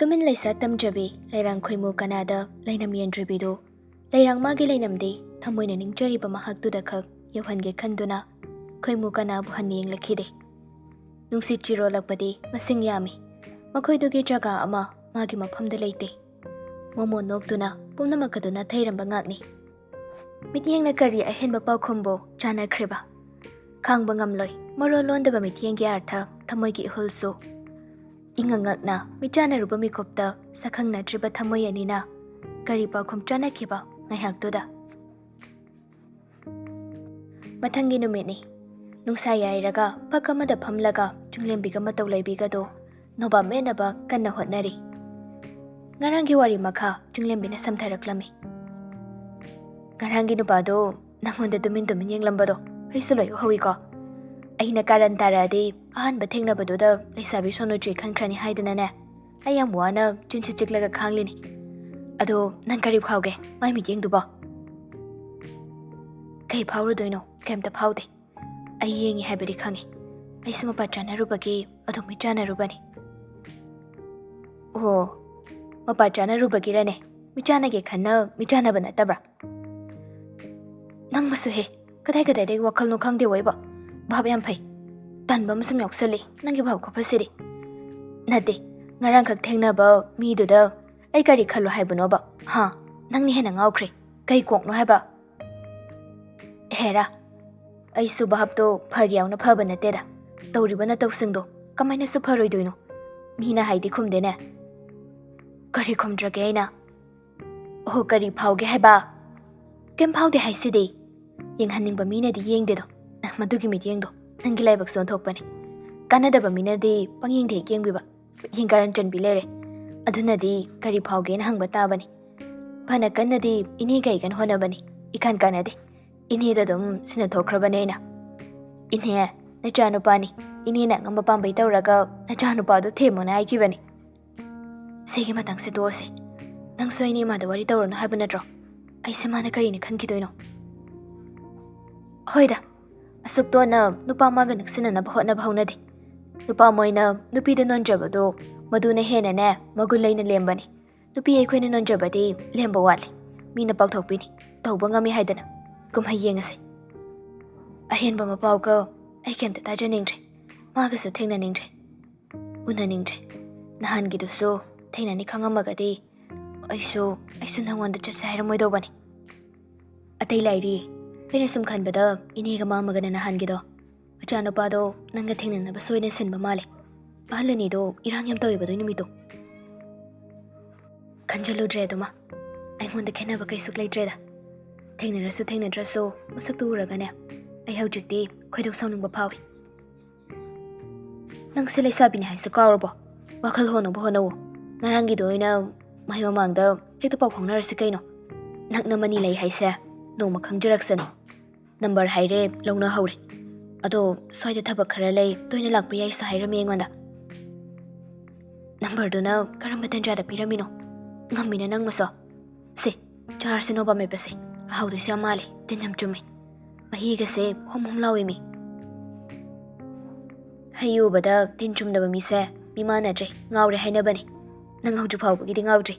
tumin laisa tamjabi lairang khoimu kanada lainam yendribidu lairang magi lainamdi thamoina ningchariba mahaktuda khak yohange khanduna khoimu kana bu haniyeng lakhide nungsi chiro lakpadi masing yami makhoidugi jaga ama magi maphamda leite momo noktuna pumnamakaduna thairamba ngakni mityengna kari ahenba paukhombo chana khriba khangba ngamloi maro londaba mityenggi artha thamoigi hulsu ingangakna michana ruba mikopta sakhangna triba thamoi anina kari paukhom chana khiba ngaihaktuda mathangi numitni nungsa yairaga pakamada phamlaga chunglembiga matau leibigado noba menaba kanna hotnari ngarangi wari makha chunglembina samtharaklami ngarangi nupado nangonda tumin yenglambado haisuloi hawiko aina karan taradi ahanba thengnabaduda leisabi sonojui khankrani haidana ayam wana chinchi chiklaga khanglini ado nan kari khawge mai mityengduba kai phawrudoino kemta phawde ai yengi habedi khangi aisuma pachana rubagi ado michana rubani oh mapachana rubagi rane michana ge khanna michana bana tabra nang masu he kadai kadai de wakhal no khangde waiba bhab yam phai tanba masum yoksali nangi bhab khopasiri nade ngarang khak thengna ba mi du da ai kari khalo haibuno ba ha nangni hena ngawkhre kai kok no haiba hera ai su bhab to phagyaw na phaba na teda tawriba na tawsingdo kamaina su pharoi doino mina haidi khumde ne kari khumdrage aina oh kari phawge haiba kem phawde haisidi yenghaningba mina di yengde do madugi mityengdo nangi laibak son thokpani kanadaba mina di pangyengde yengbiba yengkaran chanbi lere aduna di kari phawge na hangba tabani phana kanadi ini gai kan honabani ikan kanade ini da dum sina thokrabane na inhe na chanu pani ini na ngamba pambai tawraga na chanu pa do themona ai kibani segi matang se dose nang soini ma da wari tawrano habana dro ai semana kari ne khankidoino hoida asuk to na nupa maga naksina na bahot na bhaunade nupa moina nupi da nonjabado maduna hena ne magulaina lembani nupi ai khoina nonjabadi lemba wale mina pakthokpini tawba ngami haidana kumhai yengase ahenba mapauka ai kemta tajaningre maga su thengna ningre una ningre nahan gidu so thengna ni khangamagadi aisu nangwanda chase hairamoi dobani atai lairi aina sum khanbada inega mamagana nahangido achano pado nanga thengna ba soina sinba male ahalani do irang yam toy bado nimito kanjalo dre doma ai honda khena ba kai suklai dre da thengna draso masak tu ragane ai haujikti khoidok sawning ba phawi nang selai sabini hai su kawrbo wakhal hono bo hono ngarangi do ina mai mamangda hekta paw phongna rasi kaino nakna mani lai haise noma khangjaraksani number haire longna haure ado soida thabak khara lei toina lakpa yai sa haira mengonda number do na karamba tanja da piramino ngamina nang maso se char se no ba me pese how do sia male tinam chumi mahi ga se hom lawi mi hayu bada tin chum da ba mi se mi mana je ngawre haina bani nang hauju phaw gi ding ngawdri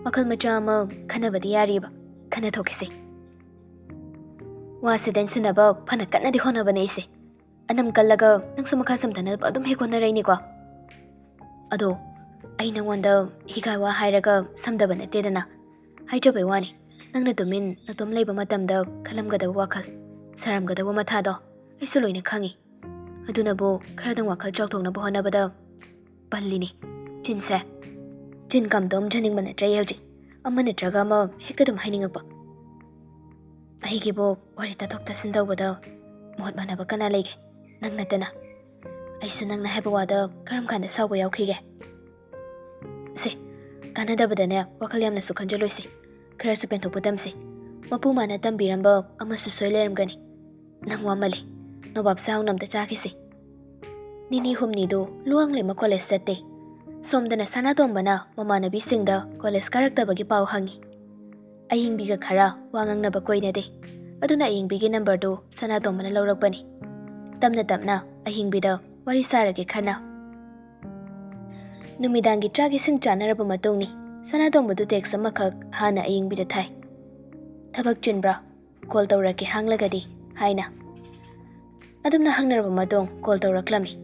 makal macha ma khana badi yari ba khana thokise wa se den sinaba phana kanna di hona bane ise anam kallaga nang sumakha samthana ba dum he kona raini ko ado ai nangwanda higai wa hairaga samdaba na tedana haijabai wani nangna tumin natom leiba matamda khalamgada wakhal saramgada wa mathado aisu loina khangi aduna bo kharadang wakhal chawthokna bo hona bada pallini chinse chin kam dom janing bana trai hauji amana traga ma hekta dum hainingakpa aigi bo wari ta thokta sindawada mohot bana ba kana lege nang natana aisu nang na heba wada karam kanda sawba yaukhige se kanada badane wakhal yamna su khanjaloisi khara su penthok budamse mapu mana tambiramba amasu soileram gani nang wamale nobab saung namta chakise nini humni do luang lema college sette somdana sanatom bana mamanabi singda college karakta bagi pau hangi ayingbiga khara wangang na ba koinade aduna ayingbigi number do sanatom bana lawrakbani tamna ayingbida wari sarage khana Numidangi chagi sing chanaraba matungni Sanatombudu text amakak hana ayingbida thai. Thabak chinbra call tawraki hanglagadi haina. Adumna hangnaraba matung call tawraklami.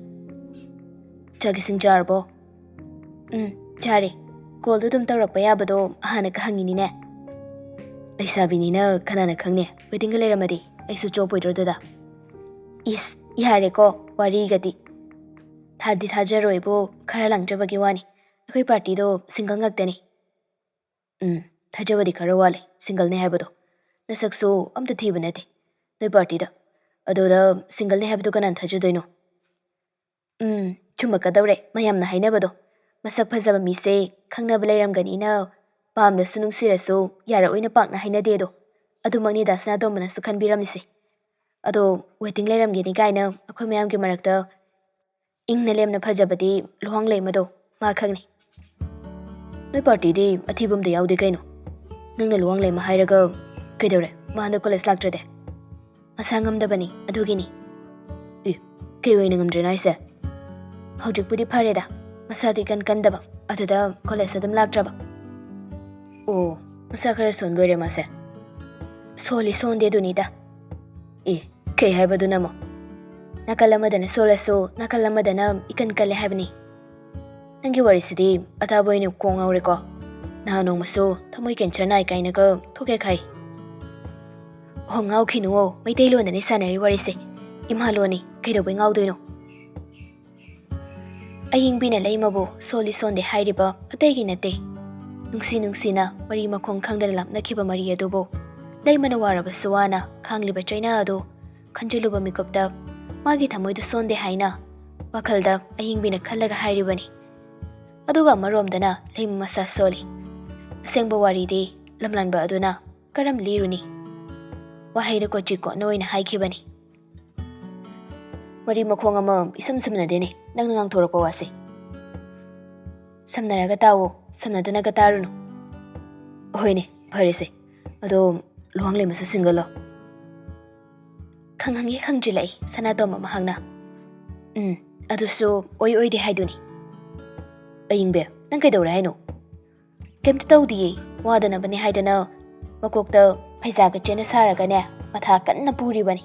Chagi sing jarbo. Chari. Call dudum tawrakpa yabado hana ka hangini ne. Laisabinina kanana khangne wedding leramadi aisu chopoidroda. Is yare ko wari gati. Thadi thajaroibo khara langjabagi wani. Akoi party do single ngaktani. Thajabadi khara wale single ne habado. Nasakso amta thiba nate. Noi party da. Adoda single ne habado kanan thajadoino. Chumaka daure mayamna hainabado. Masak phajaba mise khangnaba leiramganina pamna sunung siraso yara oina pakna hainade do. Adumangni dasna domana su khanbiramnisi. Ado waiting leiramgeni kaina akhoi mayamgi marakta ingna lemna phajabadi luhang leimado ma khangni. Noi party di athibum de yaude kaino. Nangna luang leima hairaga kaidore mahanda college laktrade. Masangam dabani adugini. Kay way nangam naise. Hawjik pudi phareda. Masadi kan daba. Aduda college adam laktraba. Oh, masa khara son gore mase. Soli son de dunida. Kay haibadu namo. Nakalamadana solaso nakalamadana ikan kale habni. Nangi warisidi ataboy ni kong aureko. Nahanong maso tamoy kencharnay kainaga thoke khai. Ngaw kinuo may taylo na ni sanari warise. Imhalo ni kaido boy ngaw doino. Aying binalay mabo soli sonde hairiba atay ginate. Nungsi na mari makong kangdanalap na kiba Maria dobo. Lay manawara suwana kangliba China ado. Kanjaluba mikopta magi tamoy do sonde haina. Wakhalda aying binakalaga hairibani. Aduga maromdana lay masa soli. Asengba waridi lamlanba aduna karam liruni. Wahayda ko chiko noy na haikibani. Mari makong ama isam-sam na din nang nangang turo pa wasi. Samnaraga tawo, samnadana ka taruno. Hoy ni, parise. Ado luang lima sa singgalo. Kanghangi kangjilay sanado mamahang na. Ado so oy di haiduni. Aying be, nang kay daw no. Kem tataw di wada na ba ni haidana makokta paisaga chena saraga ne mathakan na puri bani.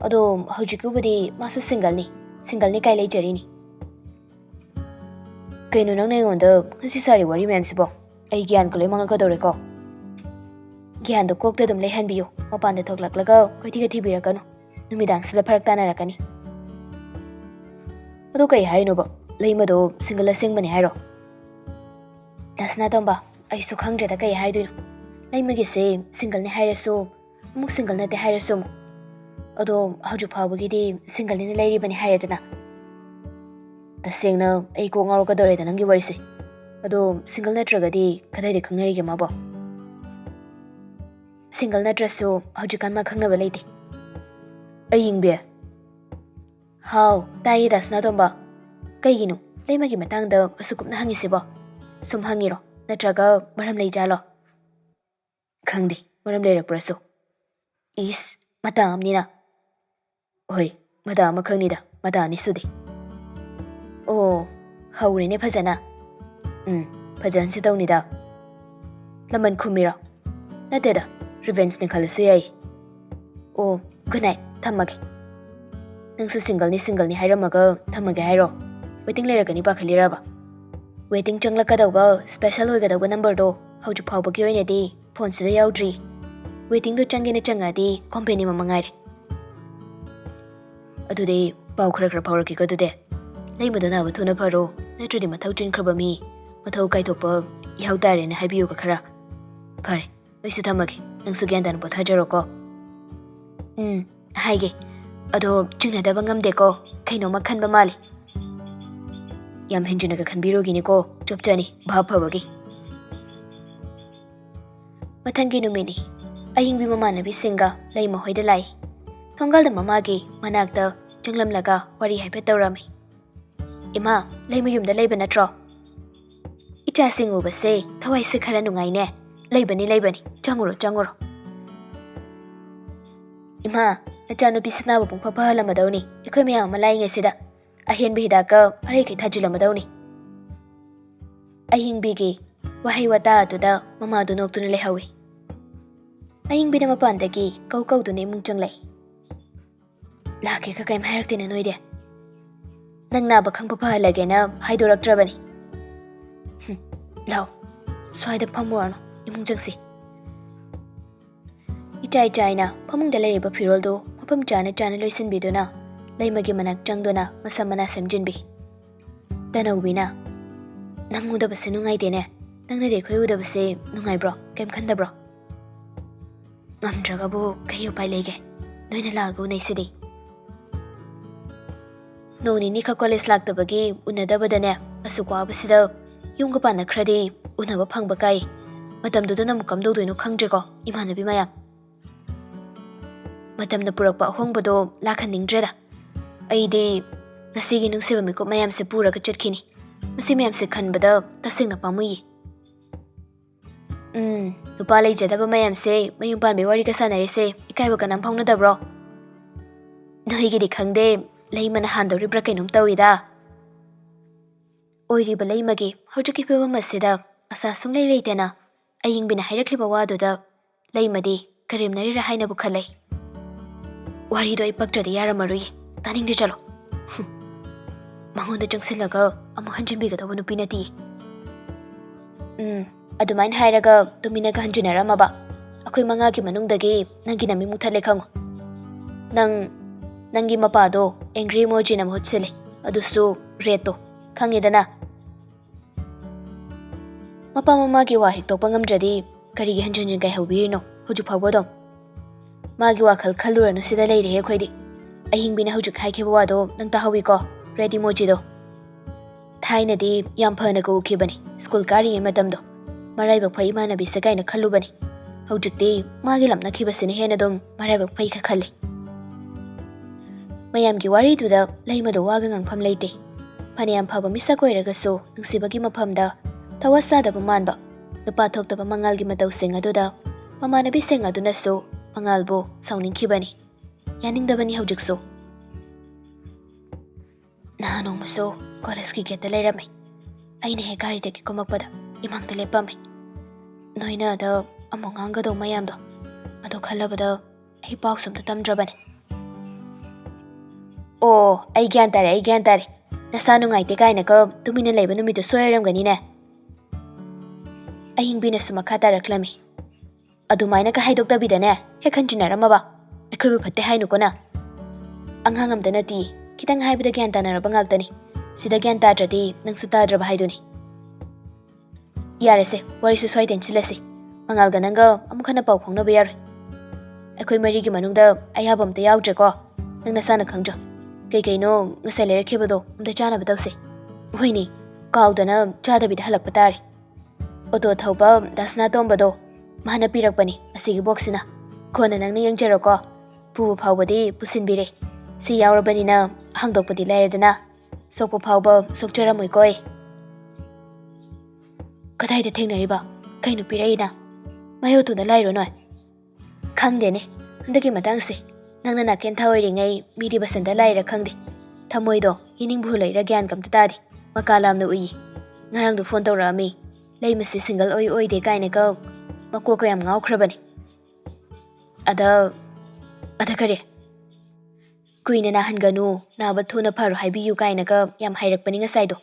Ado hawjikubadi masa single ni kay lay jari ni. Kaino nang nayonda kasi sari wari ma'am sibo. Ay giyan ko lay mga kadore ko. Giyan do kokta dum lay hanbiyo. Mapanda thoklaklaga koy tiga kano. Numidang sila paraktanara kani. Ado kay haino ba? Lay mado single sing bani hairo. Das na tamba ay sukhang jada kay haido no. Lay magise single ni hairaso. Muk single na te hairaso mo. Ado hawju phabagi di single ni lay bani hairadana. Taseng na ay ko ngaro ka dore danang giwarise. Ado single na tragadi kadai de khangnari ge mabo. Single na traso hawju kan ma khangna balaiti. Aying be. How tayi das na tamba. Kaygino lay magi matang da asukup na hangise ba. Sum hangiro natraga maram lay jalo. Khangdi maram lay rapraso. Is mata amnina. Hoy mata ama khangnida mata ni sudi. Oh hawri ne phajana. Phajan si tawnida. Laman khumira. Nateda revenge ni khalasi ai. Oh good night thamage. Nangsu single ni hairamaga thamage hairo. Waiting leragani pa khalira ba. Waiting changla kadawba special hoigadawba number do hawju phawbagi oinadi phone sida yaudri. Waiting do changena changadi company mamangaire. Adude pau khara phawraki ko dude. Lay madana ba thuna pharo natrudi mathau chin khraba mi mathau kai thokpa yaudare na habiyo ka khara. Phare oisu thamagi nangsu gyandan po thajaro ko. Haige. Ado chungna da bangam de ko kaino makhan ba mali. Yam henjina ka khanbiro gini ko chopchani bhab phabagi. Mathangi numini aying bi mamana bi singa lay mahoida lai. Thongal da mamagi manakta janglam laga wari haipe tawrami. Ima lay mayum da layba natro. Icha singu ba se thawai se khara nungai ne. Laybani changuro. Ima nachanu bisna ba pung pha lamadawni. Ikhoy maya malai ngesida. Ahen bi hidaka pare kai thajila madawni. ꯑꯍꯤꯡꯕꯤꯒꯤ ꯋꯥꯍꯩ ꯋꯥꯇꯥ ꯑꯗꯨꯗ ꯃꯃꯥꯗꯨ ꯅꯣꯛꯇꯨꯅ ꯂꯩꯍꯧꯏ꯫ ꯑꯍꯤꯡꯕꯤꯅ ꯃꯄꯥꯟꯗꯒꯤ ꯀꯧꯗꯨꯅ ꯏꯃꯨꯡ ꯆꯪꯂꯛꯏ꯫ ꯂꯥꯛꯀꯦꯒ ꯀꯩꯝ ꯍꯥꯏꯔꯛꯇꯦꯅ ꯅꯣꯏꯗꯤ? ꯅꯪ ꯅꯥꯕ ꯈꯪꯕ ꯐꯍꯜꯂꯒꯦꯅ ꯍꯥꯏꯗꯣꯔꯛꯇ꯭ꯔꯕꯅꯤ꯫ ꯂꯥꯎ, ꯁ꯭ꯋꯥꯏꯗ ꯐꯝꯃꯨꯔꯅꯨ, ꯏꯃꯨꯡ ꯆꯪꯁꯤ꯫ ꯏꯆꯥꯏ ꯆꯥꯏꯅ ꯐꯃꯨꯡꯗ ꯂꯩꯔꯤꯕ ꯐꯤꯔꯣꯜꯗꯨ ꯃꯐꯝ ꯆꯥꯅ ꯂꯣꯏꯁꯤꯟꯕꯤꯗꯨꯅ ꯂꯩꯃꯒꯤ ꯃꯅꯥꯛ ꯆꯪꯗꯨꯅ ꯃꯁꯝ ꯃꯅꯥ ꯁꯦꯝꯖꯤꯟꯕꯤ꯫ ꯇꯅꯧꯕꯤꯅ, ꯅꯪ ꯎꯗꯕꯁꯦ ꯅꯨꯡꯉꯥꯏꯇꯦꯅꯦ. ꯅꯪꯅꯗꯤ ꯑꯩꯈꯣꯏ ꯎꯗꯕꯁꯦ ꯅꯨꯡꯉꯥꯏꯕ꯭ꯔꯣ? ꯀꯩꯝ ꯈꯟꯗꯕ꯭ꯔꯣ? ꯉꯝꯗ꯭ꯔꯒꯕꯨ ꯀꯩ ꯎꯄꯥꯏ ꯂꯩꯒꯦ? ꯅꯣꯏꯅ ꯂꯥꯛꯑꯒ ꯎꯅꯩꯁꯤꯗꯤ꯫ ꯅꯣꯡ ꯅꯤꯅꯤꯈꯛ ꯀꯣꯂꯦꯖ ꯂꯥꯛꯇꯕꯒꯤ ꯎꯅꯗꯕꯗꯅꯦ ꯑꯁꯨꯛ ꯋꯥꯕꯁꯤꯗ ꯌꯨꯝꯒ ꯄꯥꯟꯅꯈ꯭ꯔꯗꯤ ꯎꯅꯕ ꯐꯪꯕ ꯀꯥꯏ. ꯃꯇꯝꯗꯨꯗꯅ ꯑꯃꯨꯛ ꯀꯝꯗꯧꯗꯣꯏꯅꯣ ꯈꯪꯗ꯭ꯔꯦꯀꯣ ꯏꯃꯥꯟꯅꯕꯤ ꯃꯌꯥꯝ. ꯃꯇꯝꯅ ꯄꯨꯔꯛꯄ ꯑꯍꯣꯡꯕꯗꯣ ꯂꯥꯛꯍꯟꯅꯤꯡꯗ꯭ꯔꯦꯗ. ꯑꯩꯗꯤ ꯉꯁꯤꯒꯤ ꯅꯨꯡꯁꯤꯕ ꯃꯤꯀꯨꯞ ꯃꯌꯥꯝꯁꯦ ꯄꯨꯔꯒ ꯆꯠꯈꯤꯅꯤ. ꯃꯁꯤ ꯃꯌꯥꯝꯁꯦ ꯈꯟꯕꯗ ꯇꯁꯦꯡꯅ ꯄꯥꯝꯃꯨꯏ꯫ ꯅꯨꯄꯥ ꯂꯩꯖꯗꯕ ꯃꯌꯥꯝꯁꯦ ꯃꯌꯨꯝ ꯄꯥꯟꯕꯩ ꯋꯥꯔꯤꯒ ꯁꯥꯟꯅꯔꯤꯁꯦ ꯏꯀꯥꯏꯕ ꯀꯅꯥꯝ ꯐꯥꯎꯅꯗꯕ꯭ꯔꯣ? ꯅꯣꯏꯒꯤꯗꯤ ꯈꯪꯗꯦ, ꯂꯩꯃꯅ ꯍꯥꯟꯗꯧꯔꯤꯕ꯭ꯔꯥ ꯀꯩꯅꯣꯝ ꯇꯧꯏꯗ꯫ ꯑꯣꯏꯔꯤꯕ ꯂꯩꯃꯒꯤ ꯍꯧꯖꯤꯛꯀꯤ ꯐꯤꯕꯝ ꯑꯁꯤꯗ ꯑꯁꯥ ꯁꯨꯡꯂꯩ ꯂꯩꯇꯦꯅ ꯑꯌꯤꯡꯕꯤꯅ ꯍꯥꯏꯔꯛꯂꯤꯕ ꯋꯥꯗꯨꯗ ꯂꯩꯃꯗꯤ ꯀꯔꯦꯝꯅꯔꯤꯔꯥ ꯍꯥꯏꯅꯕꯨ ꯈꯜꯂꯦ꯫ ꯋꯥꯔꯤꯗꯣ ꯑꯩ ꯄꯛꯇ꯭ꯔꯗꯤ ꯌꯥꯔꯝꯃꯔꯣꯏꯌꯦ. ꯇꯥꯅꯤꯡꯗꯦ ꯆꯠꯂꯣ. ꯃꯉꯣꯟꯗ ꯆꯪꯁꯤꯜꯂꯒ ꯑꯃꯨꯛ ꯍꯟꯖꯤꯟꯕꯤꯒꯗꯧꯕ ꯅꯨꯄꯤ ꯅꯠꯇꯤꯌꯦ꯫ ꯑꯗꯨꯃꯥꯏꯅ ꯍꯥꯏꯔꯒ ꯇꯨꯃꯤꯟꯅꯒ ꯍꯟꯖꯤꯟꯅꯔꯝꯃꯕ ꯑꯩꯈꯣꯏ 5ꯒꯤ ꯃꯅꯨꯡꯗꯒꯤ ꯅꯪꯒꯤ ꯅꯃꯤꯡ ꯃꯨꯠꯊꯠꯂꯦ ꯈꯪꯉꯨ꯫ ꯅꯪꯒꯤ ꯃꯄꯥꯗꯣ ꯑꯦꯡꯒ꯭ꯔꯤ ꯏꯃꯣꯖꯤꯅ ꯃꯍꯨꯠ ꯁꯤꯜꯂꯦ, ꯑꯗꯨꯁꯨ ꯔꯦꯠꯇꯣ ꯈꯪꯉꯦꯗꯅ꯫ ꯃꯄꯥ ꯃꯃꯥꯒꯤ ꯋꯥ ꯍꯤꯛꯇꯣꯛꯄ ꯉꯝꯗ꯭ꯔꯗꯤ ꯀꯔꯤꯒꯤ ꯍꯟꯖꯤꯟ ꯀꯥꯏꯍꯧꯕꯤꯔꯤꯅꯣ ꯍꯧꯖꯤꯛ ꯐꯥꯎꯕ ꯑꯗꯨꯝ? ꯃꯥꯒꯤ ꯋꯥꯈꯜ ꯈꯜꯂꯨꯔꯅꯨ, ꯁꯤꯗ ꯂꯩꯔꯦ ꯑꯩꯈꯣꯏꯗꯤ꯫ ꯑꯍꯤꯡꯕꯤꯅ ꯍꯧꯖꯤꯛ ꯍꯥꯏꯈꯤꯕ ꯋꯥꯗꯣ ꯅꯪ ꯇꯥꯍꯧꯋꯤꯀꯣ? ꯔꯦꯠ ꯏꯃꯣꯖꯤꯗꯣ ꯊꯥꯏꯅꯗꯤ ꯌꯥꯝ ꯐꯅꯒ ꯎꯈꯤꯕꯅꯤ ꯁ꯭ꯀꯨꯜ ꯀꯥꯔꯤꯉꯩ ꯃꯇꯝꯗꯣ. ꯃꯔꯥꯏꯕꯛ ꯐꯩ ꯏꯃꯥꯟꯅꯕꯤꯁꯦ ꯀꯥꯏꯅ ꯈꯜꯂꯨꯕꯅꯤ. ꯍꯧꯖꯤꯛꯇꯤ ꯃꯥꯒꯤ ꯂꯝꯅꯈꯤꯕꯁꯤꯅ ꯍꯦꯟꯅ ꯑꯗꯨꯝ ꯃꯔꯥꯏꯕꯛ ꯐꯩꯒ ꯈꯜꯂꯤ꯫ ꯃꯌꯥꯝꯒꯤ ꯋꯥꯔꯤꯗꯨꯗ ꯂꯩꯃꯗꯣ ꯋꯥꯒ ꯉꯥꯡꯐꯝ ꯂꯩꯇꯦ꯫ ꯐꯅꯌꯥꯝ ꯐꯕ ꯃꯤꯁꯛ ꯑꯣꯏꯔꯒꯁꯨ ꯅꯨꯡꯁꯤꯕꯒꯤ ꯃꯐꯝꯗ ꯊꯋꯥ ꯁꯥꯗꯕ ꯃꯥꯟꯕ ꯅꯨꯄꯥ ꯊꯣꯛꯇꯕ ꯃꯉꯥꯜꯒꯤ ꯃꯇꯧꯁꯤꯡ ꯑꯗꯨꯗ ꯃꯃꯥꯟꯅꯕꯤꯁꯤꯡ ꯑꯗꯨꯅꯁꯨ ꯃꯉꯥꯜꯕꯨ ꯁꯥꯎꯅꯤꯡꯈꯤꯕꯅꯤ, ꯌꯥꯅꯤꯡꯗꯕꯅꯤ ꯍꯧꯖꯤꯛꯁꯨ꯫ ꯅꯍꯥꯟ ꯅꯣꯡꯃꯁꯨ ꯀꯣꯂꯦꯖꯀꯤ ꯒꯦꯠꯇ ꯂꯩꯔꯝꯃꯤ꯫ ꯑꯩꯅ ꯍꯦꯛ ꯒꯥꯔꯤꯗꯒꯤ ꯀꯨꯝꯃꯛꯄꯗ ꯏꯃꯥꯡꯗ ꯂꯦꯞꯄꯝꯃꯤ꯫ ꯅꯣꯏꯅ ꯑꯗ ꯑꯃꯨꯛ ꯉꯥꯡꯒꯗꯧ ꯃꯌꯥꯝꯗꯣ ꯑꯗꯣ ꯈꯜꯂꯕꯗ ꯑꯩ ꯄꯥꯎꯁꯨ ꯑꯝꯇ ꯇꯝꯗ꯭ꯔꯕꯅꯤ꯫ ꯑꯣ, ꯑꯩ ꯒ꯭ꯌꯥꯟ ꯇꯥꯔꯦ. ꯅꯁꯥ ꯅꯨꯡꯉꯥꯏꯇꯦ ꯀꯥꯏꯅꯒ ꯇꯨꯃꯤꯟꯅ ꯂꯩꯕ ꯅꯨꯃꯤꯠꯇꯨ ꯁꯣꯏꯔꯝꯒꯅꯤꯅꯦ꯫ ꯑꯍꯤꯡꯕꯤꯅꯁꯨ ꯃꯈꯥ ꯇꯥꯔꯛꯂꯝꯃꯤ꯫ ꯑꯗꯨꯃꯥꯏꯅꯒ ꯍꯥꯏꯗꯣꯛꯇꯕꯤꯗꯅꯦ ꯍꯦꯛ ꯍꯟꯖꯤꯟꯅꯔꯝꯃꯕ ꯑꯩꯈꯣꯏꯕꯨ ꯐꯠꯇꯦ ꯍꯥꯏꯅꯨꯀꯣ ꯅꯪ꯫ ꯑꯉꯥꯡ ꯑꯝꯇ ꯅꯠꯇꯤꯌꯦ, ꯈꯤꯇꯪ ꯍꯥꯏꯕꯗ ꯒ꯭ꯌꯥꯟ ꯇꯥꯅꯔꯕ ꯉꯥꯛꯇꯅꯤ꯫ ꯁꯤꯗ ꯒ꯭ꯌꯥꯟ ꯇꯥꯗ꯭ꯔꯗꯤ ꯅꯪꯁꯨ ꯇꯥꯗ꯭ꯔꯕ ꯍꯥꯏꯗꯨꯅꯤ꯫ ꯌꯥꯔꯦꯁꯦ, ꯋꯥꯔꯤꯁꯨ ꯁ꯭ꯋꯥꯏ ꯇꯦꯟꯁꯤꯜꯂꯁꯤ. ꯃꯉꯥꯜꯒ ꯅꯪꯒ ꯑꯃꯨꯛ ꯍꯟꯅ ꯄꯥꯎ ꯐꯥꯎꯅꯕ ꯌꯥꯔꯣꯏ꯫ ꯑꯩꯈꯣꯏ 4ꯒꯤ ꯃꯅꯨꯡꯗ ꯑꯌꯥꯕ ꯑꯝꯇ ꯌꯥꯎꯗ꯭ꯔꯦꯀꯣ? ꯅꯪ ꯅꯁꯥꯅ ꯈꯪꯖꯧ꯫ ꯀꯩꯀꯩꯅꯣ ꯉꯁꯥꯏ ꯂꯩꯔꯛꯈꯤꯕꯗꯣ ꯑꯝꯇ ꯆꯥꯅꯕ ꯇꯧꯁꯤ꯫ ꯍꯣꯏꯅꯦ, ꯀꯥꯎꯗꯅ ꯆꯥꯗꯕꯤꯗ ꯍꯜꯂꯛꯄ ꯇꯥꯔꯦ꯫ ꯑꯣꯇꯣ ꯊꯧꯕ ꯗꯥꯁꯅꯥ ꯇꯣꯝꯕꯗꯣ, ꯃꯥꯅ ꯄꯤꯔꯛꯄꯅꯤ ꯑꯁꯤꯒꯤ ꯕꯣꯛꯁꯤꯅ꯫ ꯀꯣꯟꯅ ꯅꯪꯅ ꯌꯦꯡꯖꯔꯣꯀꯣ꯫ ꯄꯨꯕ ꯐꯥꯎꯕꯗꯤ ꯄꯨꯁꯤꯟꯕꯤꯔꯦ. ꯁꯤ ꯌꯥꯎꯔꯕꯅꯤꯅ ꯍꯥꯡꯗꯣꯛꯄꯗꯤ ꯂꯥꯏꯔꯦꯗꯅ꯫ ꯁꯣꯛꯄ ꯐꯥꯎꯕ ꯁꯣꯛꯆꯔꯝꯃꯣꯏꯀꯣ ꯑꯩ꯫ ꯀꯗꯥꯏꯗ ꯊꯦꯡꯅꯔꯤꯕ? ꯀꯩꯅꯣ ꯄꯤꯔꯛꯏꯅ? ꯃꯥꯌꯣꯠꯇꯨꯗ ꯂꯥꯏꯔꯣ ꯅꯣꯏ? ꯈꯪꯗꯦꯅꯦ, ꯍꯟꯗꯛꯀꯤ ꯃꯇꯥꯡꯁꯦ ꯅꯪꯅ ꯅꯥꯀꯦꯟꯊꯥ ꯑꯣꯏꯔꯤꯉꯩ ꯃꯤꯗꯤ ꯕꯁꯟꯇ ꯂꯥꯏꯔ ꯈꯪꯗꯦ꯫ ꯊꯃꯣꯏꯗꯣ ꯏꯅꯤꯡꯕꯨ ꯂꯩꯔ ꯒ꯭ꯌꯥꯟ ꯀꯝꯇ ꯇꯥꯗꯦ꯫ ꯃꯀꯥ ꯂꯥꯝꯅ ꯎꯏ꯫ ꯉꯔꯥꯡꯗꯣ ꯐꯣꯟ ꯇꯧꯔꯛꯑꯝꯃꯤ, ꯂꯩꯃꯁꯤ ꯁꯤꯡꯒꯜ ꯑꯣꯏꯗꯦ ꯀꯥꯏꯅꯒ ꯃꯀꯣꯛꯀ ꯌꯥꯝ ꯉꯥꯎꯈ꯭ꯔꯕꯅꯤ꯫ ꯑꯗ ꯀꯔꯤ? ꯀꯨꯏꯅ ꯅꯥꯍꯟꯒꯅꯨ, ꯅꯥꯕ ꯊꯨꯅ ꯐꯔꯣ ꯍꯥꯏꯕꯤꯌꯨ ꯀꯥꯏꯅꯒ ꯌꯥꯝ ꯍꯥꯏꯔꯛꯄꯅꯤ ꯉꯁꯥꯏꯗꯣ꯫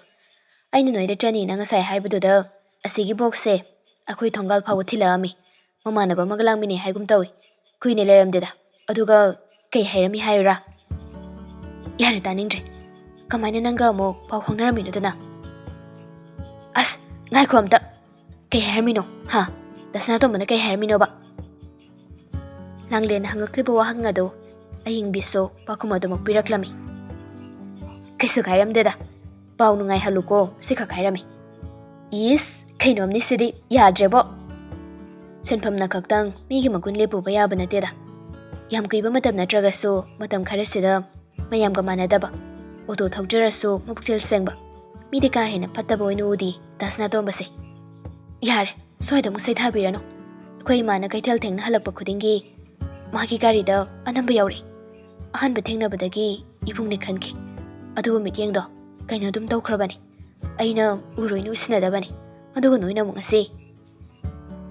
ꯑꯩꯅ ꯅꯣꯏꯗ ꯆꯠꯅꯤꯅ ꯉꯁꯥꯏ ꯍꯥꯏꯕꯗꯨꯗ ꯑꯁꯤꯒꯤ ꯕꯣꯛꯁꯁꯦ ꯑꯩꯈꯣꯏ ꯊꯣꯡꯒꯥꯜ ꯐꯥꯎꯕ ꯊꯤꯜꯂꯛꯑꯝꯃꯤ꯫ ꯃꯃꯥꯟꯅꯕ ꯑꯃꯒ ꯂꯥꯡꯃꯤꯟꯅꯩ ꯍꯥꯏꯒꯨꯝ ꯇꯧꯏ꯫ ꯀꯨꯏꯅ ꯂꯩꯔꯝꯗꯦꯗ꯫ ꯑꯗꯨꯒ ꯀꯩ ꯍꯥꯏꯔꯝꯃꯤ ꯍꯥꯏꯌꯨꯔꯥ? ꯌꯥꯔꯦ, ꯇꯥꯅꯤꯡꯗ꯭ꯔꯦ꯫ ꯀꯃꯥꯏꯅ ꯅꯪꯒ ꯑꯃꯨꯛ ꯄꯥꯎ ꯐꯥꯎꯅꯔꯝꯃꯤꯅꯣꯗꯅ? ꯑꯁ, ꯉꯥꯏꯈꯣ ꯑꯝꯇ꯫ ꯀꯩ ꯍꯥꯏꯔꯝꯃꯤꯅꯣ? ꯗꯁꯅꯥ ꯇꯣꯝꯕꯅ ꯀꯩ ꯍꯥꯏꯔꯝꯃꯤꯅꯣꯕ? ꯂꯥꯡꯂꯦꯟꯅ ꯍꯪꯉꯛꯂꯤꯕ ꯋꯥꯍꯪ ꯑꯗꯨ ꯑꯍꯤꯡꯕꯤꯁꯨ ꯄꯥꯎꯈꯨꯝ ꯑꯗꯨꯃꯛ ꯄꯤꯔꯛꯂꯝꯃꯤ꯫ ꯀꯩꯁꯨ ꯍꯥꯏꯔꯝꯗꯦꯗ, ꯄꯥꯎ ꯅꯨꯡꯉꯥꯏꯍꯜꯂꯨꯀꯣ ꯁꯤꯈꯛ ꯍꯥꯏꯔꯝꯃꯤ꯫ ꯏꯁ, ꯀꯩꯅꯣꯝꯅꯤ ꯁꯤꯗꯤ, ꯌꯥꯗ꯭ꯔꯦꯕꯣ꯫ ꯁꯤꯟꯐꯝꯅ ꯈꯛꯇꯪ ꯃꯤꯒꯤ ꯃꯒꯨꯟ ꯂꯦꯞꯄꯨꯕ ꯌꯥꯕ ꯅꯠꯇꯦꯗ꯫ ꯌꯥꯝ ꯀꯨꯏꯕ ꯃꯇꯝ ꯅꯠꯇ꯭ꯔꯒꯁꯨ ꯃꯇꯝ ꯈꯔꯁꯤꯗ ꯃꯌꯥꯝꯒ ꯃꯥꯟꯅꯗꯕ, ꯑꯣꯇꯣ ꯊꯧꯖꯔꯁꯨ ꯃꯄꯨꯛꯆꯦꯜ ꯁꯦꯡꯕ, ꯃꯤꯗꯤ ꯀꯥ ꯍꯦꯟꯅ ꯐꯠꯇꯕ ꯑꯣꯏꯅ ꯎꯗꯤ ꯗꯥꯁꯅꯥ ꯇꯣꯝꯕꯁꯦ꯫ ꯌꯥꯔꯦ, ꯁ꯭ꯋꯥꯏꯗ ꯑꯃꯨꯛ ꯁꯩꯊꯥꯕꯤꯔꯅꯨ꯫ ꯑꯩꯈꯣꯏ ꯏꯃꯥꯅ ꯀꯩꯊꯦꯜ ꯊꯦꯡꯅ ꯍꯜꯂꯛꯄ ꯈꯨꯗꯤꯡꯒꯤ ꯃꯥꯒꯤ ꯒꯥꯔꯤꯗ ꯑꯅꯝꯕ ꯌꯥꯎꯔꯛꯏ꯫ ꯑꯍꯥꯟꯕ ꯊꯦꯡꯅꯕꯗꯒꯤ ꯏꯕꯨꯡꯅꯤ ꯈꯟꯈꯤ꯫ ꯑꯗꯨꯕꯨ ꯃꯤꯠꯌꯦꯡꯗꯣ ꯀꯩꯅꯣ ꯑꯗꯨꯝ ꯇꯧꯈ꯭ꯔꯕꯅꯤ꯫ ꯑꯩꯅ ꯎꯔꯣꯏꯅ ꯎꯁꯤꯟꯅꯗꯕꯅꯤ꯫ ꯑꯗꯨꯒ ꯅꯣꯏꯅ ꯑꯃꯨꯛ ꯉꯁꯤ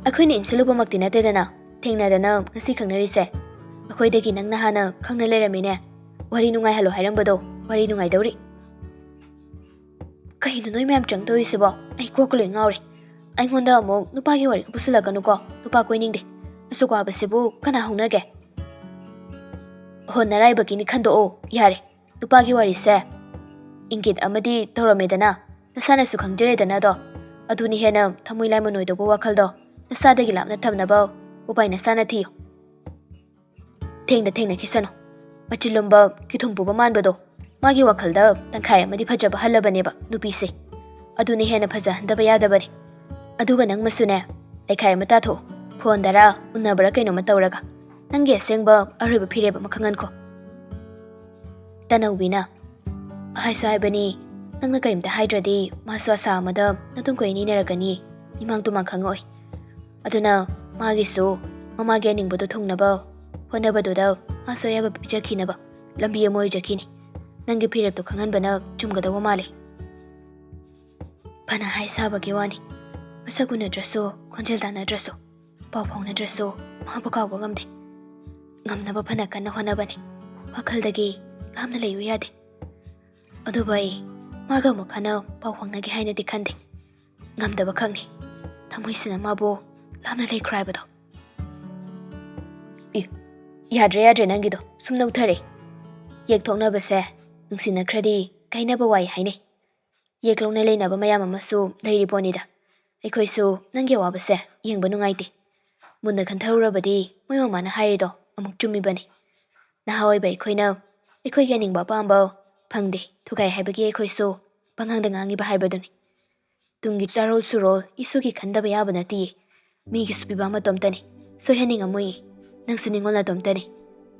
ꯑꯩꯈꯣꯏꯅ ꯏꯟꯁꯤꯜꯂꯨꯕꯃꯛꯇꯤ ꯅꯠꯇꯦꯗꯅ ꯊꯦꯡꯅꯗꯅ ꯉꯁꯤ ꯈꯪꯅꯔꯤꯁꯦ ꯑꯩꯈꯣꯏꯗꯒꯤ ꯅꯪꯅ ꯍꯥꯟꯅ ꯈꯪꯅ ꯂꯩꯔꯝꯃꯤꯅꯦ ꯋꯥꯔꯤ ꯅꯨꯡꯉꯥꯏꯍꯜꯂꯣ ꯍꯥꯏꯔꯝꯕꯗꯣ ꯋꯥꯔꯤ ꯅꯨꯡꯉꯥꯏꯗꯧꯔꯤ ꯀꯩꯅꯣ ꯅꯣꯏ ꯃꯌꯥꯝ ꯆꯪꯗꯧꯔꯤꯁꯤꯕꯣ ꯑꯩ ꯀꯣꯛꯀ ꯂꯣꯏ ꯉꯥꯎꯔꯦ ꯑꯩꯉꯣꯟꯗ ꯑꯃꯨꯛ ꯅꯨꯄꯥꯒꯤ ꯋꯥꯔꯤꯒ ꯄꯨꯁꯤꯜꯂꯛꯀꯅꯨꯀꯣ ꯅꯨꯄꯥ ꯀꯣꯏꯅꯤꯡꯗꯦ ꯑꯁꯨꯛ ꯋꯥꯕꯁꯤꯕꯨ ꯀꯅꯥ ꯍꯧꯅꯒꯦ ꯍꯣ ꯅꯔꯥꯏꯕꯛꯀꯤꯅꯤ ꯈꯟꯗꯣꯛꯑꯣ ꯌꯥꯔꯦ ꯅꯨꯄꯥꯒꯤ ꯋꯥꯔꯤꯁꯦ ꯏꯪꯒꯤꯠ ꯑꯃꯗꯤ ꯇꯧꯔꯝꯃꯦꯗꯅ ꯅꯁꯥꯅꯁꯨ ꯈꯪꯖꯔꯦꯗꯅ ꯑꯗꯨꯅꯤ ꯍꯦꯟꯅ ꯊꯃꯣꯏ ꯂꯥꯏꯃꯟ ꯑꯣꯏꯗꯧꯕ ꯋꯥꯈꯜꯗꯣ ꯅꯁꯥꯗꯒꯤ ꯂꯥꯞꯅ ꯊꯝꯅꯕ ꯎꯄꯥꯏ ꯅꯁꯥꯅ ꯊꯤꯌꯨ ꯊꯦꯡꯅ ꯈꯤꯁꯅꯨ ꯃꯆꯤꯟ ꯂꯨꯝꯕ ꯀꯤꯊꯨꯝ ꯄꯨꯕ ꯃꯥꯟꯕꯗꯣ ꯃꯥꯒꯤ ꯋꯥꯈꯜꯗ ꯇꯪꯈꯥꯏ ꯑꯃꯗꯤ ꯐꯖꯕ ꯍꯜꯂꯕꯅꯦꯕ ꯅꯨꯄꯤꯁꯦ ꯑꯗꯨꯅꯤ ꯍꯦꯟꯅ ꯐꯖꯍꯟꯗꯕ ꯌꯥꯗꯕꯅꯤ ꯑꯗꯨꯒ ꯅꯪ ꯃꯁꯨꯅꯦ ꯂꯩꯈꯥꯏ ꯑꯃ ꯇꯥꯊꯣꯛꯑꯣ ꯐꯣꯟꯗꯔ ꯎꯟꯅꯕꯔ ꯀꯩꯅꯣꯝꯃ ꯇꯧꯔꯒ ꯅꯪꯒꯤ ꯑꯁꯦꯡꯕ ꯑꯔꯣꯏꯕ ꯐꯤꯔꯦꯞ ꯑꯃ ꯈꯪꯍꯟꯈꯣ ꯇꯅꯧꯕꯤꯅ ꯍꯥꯏꯁꯨ ꯍꯥꯏꯕꯅꯤ ꯅꯪꯅ ꯀꯔꯤꯝꯇ ꯍꯥꯏꯗ꯭ꯔꯗꯤ ꯃꯥꯁꯨ ꯑꯁꯥ ꯑꯃꯗ ꯅꯇꯨꯡ ꯀꯣꯏꯅ ꯏꯅꯔꯛꯀꯅꯤ ꯏꯃꯥꯡ ꯇꯨꯃꯥꯡ ꯈꯪꯉꯛꯑꯣꯏ ꯑꯗꯨꯅ ꯃꯥꯒꯤꯁꯨ ꯃꯃꯥꯒꯤ ꯑꯅꯤꯡꯕꯗꯣ ꯊꯨꯡꯅꯕ ꯍꯣꯠꯅꯕꯗꯨꯗ ꯃꯥꯁꯨ ꯑꯌꯥꯕ ꯄꯤꯖꯈꯤꯅꯕ ꯂꯝꯕꯤ ꯑꯃ ꯑꯣꯏꯖꯈꯤꯅꯤ ꯅꯪꯒꯤ ꯐꯤꯔꯦꯞꯇꯣ ꯈꯪꯍꯟꯕꯅ ꯆꯨꯝꯒꯗꯧꯕ ꯃꯥꯜꯂꯤ ꯐꯅ ꯍꯥꯏ ꯁꯥꯕꯒꯤ ꯋꯥꯅꯤ ꯃꯁꯛ ꯎꯅꯗ꯭ꯔꯁꯨ ꯈꯣꯟꯖꯦꯜ ꯇꯥꯟꯅꯗ꯭ꯔꯁꯨ ꯄꯥꯎ ꯐꯥꯎꯅꯗ꯭ꯔꯁꯨ ꯃꯥꯕꯨ ꯀꯥꯎꯕ ꯉꯝꯗꯦ ꯉꯝꯅꯕ ꯐꯅ ꯀꯟꯅ ꯍꯣꯠꯅꯕꯅꯤ ꯋꯥꯈꯜꯗꯒꯤ ꯂꯥꯞꯅ ꯂꯩꯌꯨ ꯌꯥꯗꯦ ꯑꯗꯨꯕꯨ ꯑꯩ ꯃꯥꯒ ꯑꯃꯨꯛ ꯍꯟꯅ ꯄꯥꯎ ꯐꯥꯎꯅꯒꯦ ꯍꯥꯏꯅꯗꯤ ꯈꯟꯗꯦ ꯉꯝꯗꯕ ꯈꯛꯅꯤ ꯊꯃꯣꯏꯁꯤꯅ ꯃꯥꯕꯨ ꯂꯥꯞꯅ ꯂꯩꯈ꯭ꯔꯣ ꯍꯥꯏꯕꯗꯣ ꯌꯥꯗ꯭ꯔꯦ ꯅꯪꯒꯤꯗꯣ ꯁꯨꯝ ꯅꯧꯊꯔꯦ ꯌꯦꯛꯊꯣꯛꯅꯕꯁꯦ ꯅꯨꯡꯁꯤꯅꯈ꯭ꯔꯗꯤ ꯀꯥꯏꯅꯕ ꯋꯥꯏ ꯍꯥꯏꯅꯩ ꯌꯦꯛꯂꯧꯅ ꯂꯩꯅꯕ ꯃꯌꯥꯝ ꯑꯃꯁꯨ ꯂꯩꯔꯤ ꯄꯣꯠꯅꯤꯗ ꯑꯩꯈꯣꯏꯁꯨ ꯅꯪꯒꯤ ꯑꯋꯥꯕꯁꯦ ꯌꯦꯡꯕ ꯅꯨꯡꯉꯥꯏꯇꯦ ꯃꯨꯟꯅ ꯈꯟꯊꯔꯨꯔꯕꯗꯤ ꯃꯣꯏ ꯃꯃꯥꯅ ꯍꯥꯏꯔꯤꯗꯣ ꯑꯃꯨꯛ ꯆꯨꯝꯃꯤꯕꯅꯤ ꯅꯍꯥ ꯑꯣꯏꯕ ꯑꯩꯈꯣꯏꯅ ꯑꯩꯈꯣꯏꯒꯤ ꯑꯅꯤꯡꯕ ꯑꯄꯥꯝꯕ ꯐꯪꯗꯦ ꯊꯨꯒꯥꯏ ꯍꯥꯏꯕꯒꯤ ꯑꯩꯈꯣꯏꯁꯨ ꯄꯪꯉꯥꯡꯗ ꯉꯥꯡꯉꯤꯕ ꯍꯥꯏꯕꯗꯨꯅꯤ ꯇꯨꯡꯒꯤ ꯆꯥꯔꯣꯜ ꯁꯨꯔꯣꯜ ꯏꯁꯨꯒꯤ ꯈꯟꯗꯕ ꯌꯥꯕ ꯅꯠꯇꯤꯌꯦ ꯃꯤꯒꯤꯁꯨ ꯄꯤꯕ ꯃꯇꯣꯝꯇꯅꯤ ꯁꯣꯏꯍꯟꯅꯤꯡꯉꯝꯃꯣꯏꯌꯦ ꯅꯪꯁꯨ ꯅꯤꯡꯉꯣꯜ ꯅꯇꯣꯝꯇꯅꯤ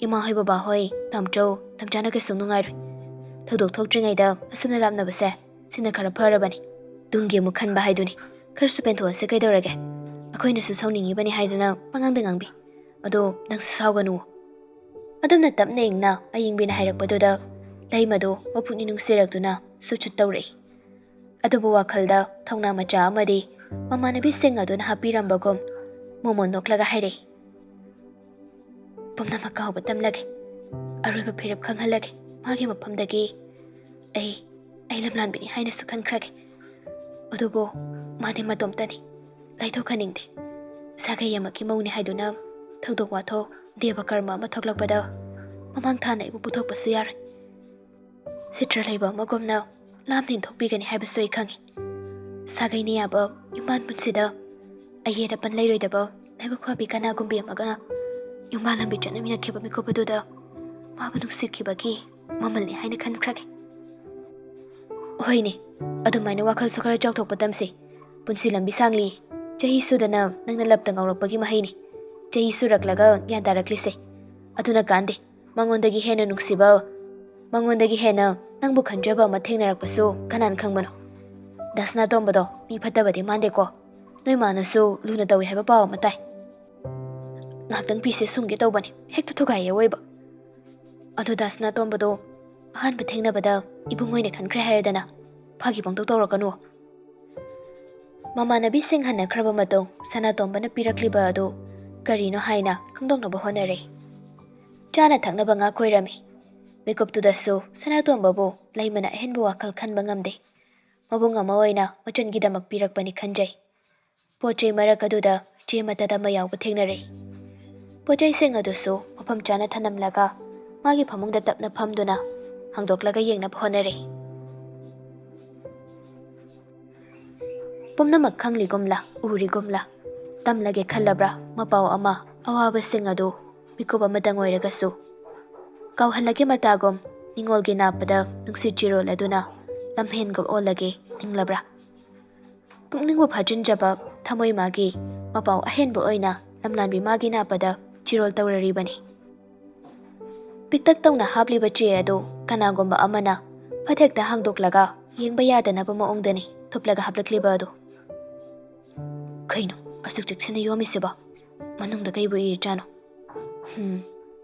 ꯏꯃꯥ ꯍꯣꯏ ꯕꯕꯥ ꯍꯣꯏ ꯇꯥꯝꯆꯧ ꯇꯝꯆꯥꯅ ꯀꯩꯁꯨ ꯅꯨꯡꯉꯥꯏꯔꯣꯏ ꯊꯧꯗꯣꯛ ꯊꯣꯛꯇ꯭ꯔꯤꯉꯩꯗ ꯑꯁꯨꯝꯅ ꯂꯥꯞꯅꯕꯁꯦ ꯁꯤꯅ ꯈꯔ ꯐꯔꯕꯅꯤ ꯇꯨꯡꯒꯤ ꯑꯃꯨꯛ ꯈꯟꯕ ꯍꯥꯏꯗꯨꯅꯤ ꯈꯔꯁꯨ ꯄꯦꯟꯊꯣꯛꯑꯁꯦ ꯀꯩꯗꯧꯔꯒꯦ ꯑꯩꯈꯣꯏꯅꯁꯨ ꯁꯥꯎꯅꯤꯡꯉꯤꯕꯅꯤ ꯍꯥꯏꯗꯨꯅ ꯄꯪꯉꯥꯡꯗ ꯉꯥꯡꯕꯤ ꯑꯗꯣ ꯅꯪꯁꯨ ꯁꯥꯎꯒꯅꯨ ꯑꯗꯨꯝꯅ ꯇꯞꯅ ꯏꯪꯅ ꯑꯌꯤꯡꯕꯤꯅ ꯍꯥꯏꯔꯛꯄꯗꯨꯗ ꯂꯩꯃꯗꯣ ꯃꯄꯨꯛꯅꯤꯡ ꯅꯨꯡꯁꯤꯔꯛꯇꯨꯅ ꯁꯨꯠ ꯇꯧꯔꯛꯏ ꯑꯗꯨꯕꯨ ꯋꯥꯈꯜꯗ ꯊꯧꯅꯥ ꯃꯆꯥ ꯑꯃꯗꯤ ꯃꯃꯥꯟꯅꯕꯤꯁꯤꯡ ꯑꯗꯨꯅ ꯍꯥꯞꯄꯤꯔꯝꯕꯒꯨꯝ ꯃꯣꯃꯣꯟ ꯅꯣꯛꯂꯒ ꯍꯥꯏꯔꯛꯏ ꯄꯨꯝꯅꯃꯛ ꯀꯥꯎꯕ ꯇꯝꯂꯒꯦ ꯑꯔꯣꯏꯕ ꯐꯤꯔꯦꯞ ꯈꯪꯍꯜꯂꯒꯦ ꯃꯥꯒꯤ ꯃꯐꯝꯗꯒꯤ ꯑꯩ ꯂꯝꯂꯥꯟꯕꯤꯅꯤ ꯍꯥꯏꯅꯁꯨ ꯈꯟꯈ꯭ꯔꯒꯦ ꯑꯗꯨꯕꯨ ꯃꯥꯗꯤ ꯃꯇꯣꯝꯇꯅꯤ ꯂꯩꯊꯣꯛꯍꯟꯅꯤꯡꯗꯦ ꯁꯥꯒꯩ ꯑꯃꯒꯤ ꯃꯧꯅꯤ ꯍꯥꯏꯗꯨꯅ ꯊꯧꯗꯣꯛ ꯋꯥꯊꯣꯛ ꯗꯦꯕ ꯀꯔꯃ ꯑꯃ ꯊꯣꯛꯂꯛꯄꯗ ꯃꯃꯥꯡ ꯊꯥꯅ ꯑꯩꯕꯨ ꯄꯨꯊꯣꯛꯄꯁꯨ ꯌꯥꯔꯣꯏ ꯁꯤꯇ꯭ꯔ ꯂꯩꯕ ꯑꯃꯒꯨꯝꯅ ꯂꯥꯞꯅ ꯏꯟꯊꯣꯛꯄꯤꯒꯅꯤ ꯍꯥꯏꯕꯁꯨ ꯑꯩ ꯈꯪꯉꯤ ꯁꯥꯒꯩꯅ ꯌꯥꯕ ꯏꯝꯕꯥꯟ ꯄꯨꯟꯁꯤꯗ ꯑꯌꯦꯠ ꯑꯄꯟ ꯂꯩꯔꯣꯏꯗꯕ ꯂꯥꯏꯕꯛ ꯐꯕꯤ ꯀꯅꯥꯒꯨꯝꯕꯤ ꯑꯃꯒ ꯌꯨꯝꯕꯥꯟ ꯂꯝꯕꯤ ꯆꯠꯅꯃꯤꯟꯅꯈꯤꯕ ꯃꯤꯀꯨꯞ ꯑꯗꯨꯗ ꯃꯥꯕꯨ ꯅꯨꯡꯁꯤꯈꯤꯕꯒꯤ ꯃꯃꯜꯅꯤ ꯍꯥꯏꯅ ꯈꯟꯈ꯭ꯔꯒꯦ ꯍꯣꯏꯅꯦ ꯑꯗꯨꯃꯥꯏꯅ ꯋꯥꯈꯜꯁꯨ ꯈꯔ ꯆꯥꯎꯊꯣꯛꯄ ꯇꯝꯁꯤ ꯄꯨꯟꯁꯤ ꯂꯝꯕꯤ ꯁꯥꯡꯂꯤ ꯆꯍꯤ ꯁꯨꯗꯅ ꯅꯪꯅ ꯂꯞꯇ ꯉꯥꯎꯔꯛꯄꯒꯤ ꯃꯍꯩꯅꯤ ꯆꯍꯤ ꯁꯨꯔꯛꯂꯒ ꯒ꯭ꯌꯥꯟ ꯇꯥꯔꯛꯂꯤꯁꯦ ꯑꯗꯨꯅ ꯀꯥꯟꯗꯦ ꯃꯉꯣꯟꯗꯒꯤ ꯍꯦꯟꯅ ꯅꯨꯡꯁꯤꯕ ꯃꯉꯣꯟꯗꯒꯤ ꯍꯦꯟꯅ ꯅꯪꯕꯨ ꯈꯟꯖꯕ ꯑꯃ ꯊꯦꯡꯅꯔꯛꯄꯁꯨ ꯀꯅꯥꯅ ꯈꯪꯕꯅꯣ ꯗꯁꯅꯥ ꯇꯣꯝꯕꯗꯣ ꯃꯤ ꯐꯠꯇꯕꯗꯤ ꯃꯥꯟꯗꯦꯀꯣ ꯅꯣꯏ ꯃꯥꯅꯁꯨ ꯂꯨꯅ ꯇꯧꯏ ꯍꯥꯏꯕ ꯄꯥꯎ ꯑꯃ ꯇꯥꯏ ꯉꯥꯛꯇꯪ ꯄꯤꯁꯦ ꯁꯨꯝꯒꯦ ꯇꯧꯕꯅꯤ ꯍꯦꯛꯇ ꯊꯨꯒꯥꯏꯌꯦ ꯑꯣꯏꯕ ꯑꯗꯨ ꯗꯁꯅꯥ ꯇꯣꯝꯕꯗꯣ ꯑꯍꯥꯟꯕ ꯊꯦꯡꯅꯕꯗ ꯏꯕꯨꯡ ꯑꯣꯏꯅ ꯈꯟꯈ꯭ꯔꯦ ꯍꯥꯏꯔꯗꯅ ꯐꯥꯒꯤ ꯄꯪꯇꯧ ꯇꯧꯔꯛꯀꯅꯨ ꯃꯃꯥꯟꯅꯕꯤꯁꯤꯡ ꯍꯟꯅꯈ꯭ꯔꯕ ꯃꯇꯨꯡ ꯁꯅꯥꯇꯣꯝꯕꯅ ꯄꯤꯔꯛꯂꯤꯕ ꯑꯗꯨ ꯀꯔꯤꯅꯣ ꯍꯥꯏꯅ ꯈꯪꯗꯣꯛꯅꯕ ꯍꯣꯠꯅꯔꯦ ꯆꯥꯅ ꯊꯛꯅꯕ ꯉꯥꯛ ꯀꯣꯏꯔꯝꯃꯤ ꯃꯤꯀꯨꯞꯇꯨꯗꯁꯨ ꯁꯅꯥꯇꯣꯝꯕꯕꯨ ꯂꯩꯃꯅ ꯑꯍꯦꯟꯕ ꯋꯥꯈꯜ ꯈꯟꯕ ꯉꯝꯗꯦ ꯃꯕꯨꯡ ꯑꯃ ꯑꯣꯏꯅ ꯃꯆꯟꯒꯤꯗꯃꯛ ꯄꯤꯔꯛꯄꯅꯤ ꯈꯟꯖꯩ ꯄꯣꯠꯆꯩ ꯃꯔꯛ ꯑꯗꯨꯗ ꯆꯦ ꯃꯇꯠ ꯑꯃ ꯌꯥꯎꯕ ꯊꯦꯡꯅꯔꯦ ꯄꯣꯠꯆꯩꯁꯤꯡ ꯑꯗꯨꯁꯨ ꯃꯐꯝ ꯆꯥꯅ ꯊꯅꯝꯂꯒ ꯃꯥꯒꯤ ꯐꯃꯨꯡꯗ ꯇꯞꯅ ꯐꯝꯗꯨꯅ ꯍꯥꯡꯗꯣꯛꯂꯒ ꯌꯦꯡꯅꯕ ꯍꯣꯠꯅꯔꯦ ꯄꯨꯝꯅꯃꯛ ꯈꯪꯂꯤꯒꯨꯝꯂꯥ ꯎꯔꯤꯒꯨꯝꯂꯥ ꯇꯝꯂꯒꯦ ꯈꯜꯂꯕ꯭ꯔꯥ ꯃꯄꯥꯎ ꯑꯃ ꯑꯋꯥꯕꯁꯤꯡ ꯑꯗꯨ ꯃꯤꯀꯨꯞ ꯑꯃꯇꯪ ꯑꯣꯏꯔꯒꯁꯨ ꯀꯥꯎꯍꯜꯂꯒꯦ ꯃꯇꯥꯒꯨꯝ ꯅꯤꯡꯉꯣꯜꯒꯤ ꯅꯥꯞꯄꯗ ꯅꯨꯡꯁꯤꯠ ꯆꯤꯔꯣꯜ ꯑꯗꯨꯅ ꯂꯝꯍꯦꯟꯒ ꯑꯣꯜꯂꯒꯦ ꯅꯤꯡꯂꯕ꯭ꯔꯥ ꯄꯨꯛꯅꯤꯡꯕꯨ ꯐꯥꯖꯤꯟꯖꯕ ꯊꯃꯣꯏ ꯃꯥꯒꯤ ꯃꯄꯥꯎ ꯑꯍꯦꯟꯕ ꯑꯣꯏꯅ ꯂꯝꯂꯥꯟꯕꯤ ꯃꯥꯒꯤ ꯅꯥꯞꯄꯗ ꯆꯤꯔꯣꯜ ꯇꯧꯔꯔꯤꯕꯅꯤ ꯄꯤꯛꯇꯛ ꯇꯧꯅ ꯍꯥꯞꯂꯤꯕ ꯆꯦ ꯑꯗꯨ ꯀꯅꯥꯒꯨꯝꯕ ꯑꯃꯅ ꯐꯠꯍꯦꯛꯇ ꯍꯥꯡꯗꯣꯛꯂꯒ ꯌꯦꯡꯕ ꯌꯥꯗꯅꯕ ꯃꯑꯣꯡꯗꯅꯤ ꯊꯨꯞꯂꯒ ꯍꯥꯞꯂꯛꯂꯤꯕ ꯑꯗꯨ ꯀꯩꯅꯣ ꯑꯁꯨꯛ ꯆꯦꯛꯁꯤꯟꯅ ꯌꯣꯝꯃꯤꯁꯤꯕꯣ ꯃꯅꯨꯡꯗ ꯀꯩꯕꯨ ꯏꯔꯤꯖꯥꯠꯅꯣ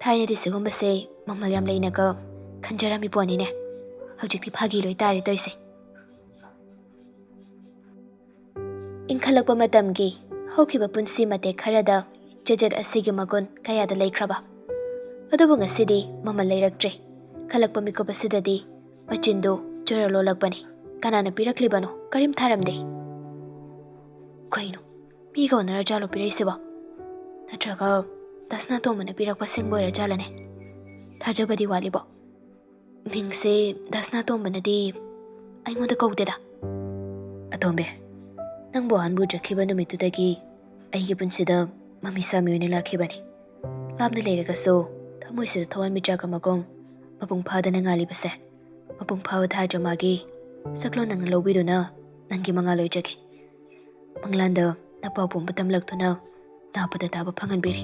ꯊꯥꯏꯅꯗꯤ ꯁꯤꯒꯨꯝꯕꯁꯦ ꯃꯃꯜ ꯌꯥꯝ ꯂꯩꯅꯒ ꯈꯟꯖꯔꯝꯃꯤ ꯄꯣꯠꯅꯤꯅꯦ ꯍꯧꯖꯤꯛꯇꯤ ꯐꯥꯒꯤ ꯂꯣꯏ ꯇꯥꯔꯦ ꯇꯧꯏꯁꯦ ꯏꯟꯈꯠꯂꯛꯄ ꯃꯇꯝꯒꯤ ꯍꯧꯈꯤꯕ ꯄꯨꯟꯁꯤ ꯃꯇꯦꯛ ꯈꯔꯗ ꯆꯦꯖꯦꯠ ꯑꯁꯤꯒꯤ ꯃꯒꯨꯟ ꯀꯌꯥꯗ ꯂꯩꯈ꯭ꯔꯕ ꯑꯗꯨꯕꯨ ꯉꯁꯤꯗꯤ ꯃꯃꯜ ꯂꯩꯔꯛꯇ꯭ꯔꯦ ꯈꯜꯂꯛꯄ ꯃꯤꯀꯨꯞ ꯑꯁꯤꯗꯗꯤ ꯃꯆꯤꯟꯗꯨ ꯆꯨꯔ ꯂꯣꯜꯂꯛꯄꯅꯤ ꯀꯅꯥꯅ ꯄꯤꯔꯛꯂꯤꯕꯅꯣ ꯀꯔꯤꯝ ꯊꯥꯔꯝꯗꯦ ꯀꯩꯅꯣ ꯃꯤꯒ ꯑꯣꯟꯅꯔ ꯖꯥꯠꯂꯣ ꯄꯤꯔꯛꯏꯁꯤꯕꯣ ꯅꯠꯇ꯭ꯔꯒ ꯗꯥꯁꯅꯥꯇꯣꯝꯕꯅ ꯄꯤꯔꯛꯄ ꯁꯤꯡꯕ ꯑꯣꯏꯔ ꯖꯥꯠꯂꯅꯦ ꯊꯥꯖꯕꯗꯤ ꯋꯥꯠꯂꯤꯕꯣ ꯃꯤꯡꯁꯦ ꯗꯥꯁꯅꯥꯇꯣꯝꯕꯅꯗꯤ ꯑꯩꯉꯣꯟꯗ ꯀꯧꯗꯦꯗ ꯑꯇꯣꯝꯕꯤ ꯅꯪꯕꯨ ꯑꯍꯥꯟꯕ ꯎꯖꯈꯤꯕ ꯅꯨꯃꯤꯠꯇꯨꯗꯒꯤ ꯑꯩꯒꯤ ꯄꯨꯟꯁꯤꯗ ꯃꯃꯤ ꯁꯥꯃꯤ ꯑꯣꯏꯅ ꯂꯥꯛꯈꯤꯕꯅꯤ ꯂꯥꯞꯅ ꯂꯩꯔꯒꯁꯨ ꯊꯃꯣꯏꯁꯤꯗ ꯊꯋꯥꯟꯃꯤꯆꯥꯛ ꯑꯃꯒꯨꯝ ꯃꯄꯨꯡ ꯐꯥꯗꯅ ꯉꯥꯜꯂꯤꯕꯁꯦ ꯃꯄꯨꯡ ꯐꯥꯕ ꯊꯥꯖꯃꯥꯒꯤ ꯁꯛꯂꯣꯟ ꯅꯪꯅ ꯂꯧꯕꯤꯗꯨꯅ ꯅꯪꯒꯤ ꯃꯉꯥꯜ ꯑꯣꯏꯖꯒꯦ ꯃꯪꯂꯥꯟꯗ ꯅꯄꯥꯎ ꯄꯨꯝꯕ ꯇꯝꯂꯛꯇꯨꯅ ꯅꯥꯄꯗ ꯇꯥꯕ ꯐꯪꯍꯟꯕꯤꯔꯤ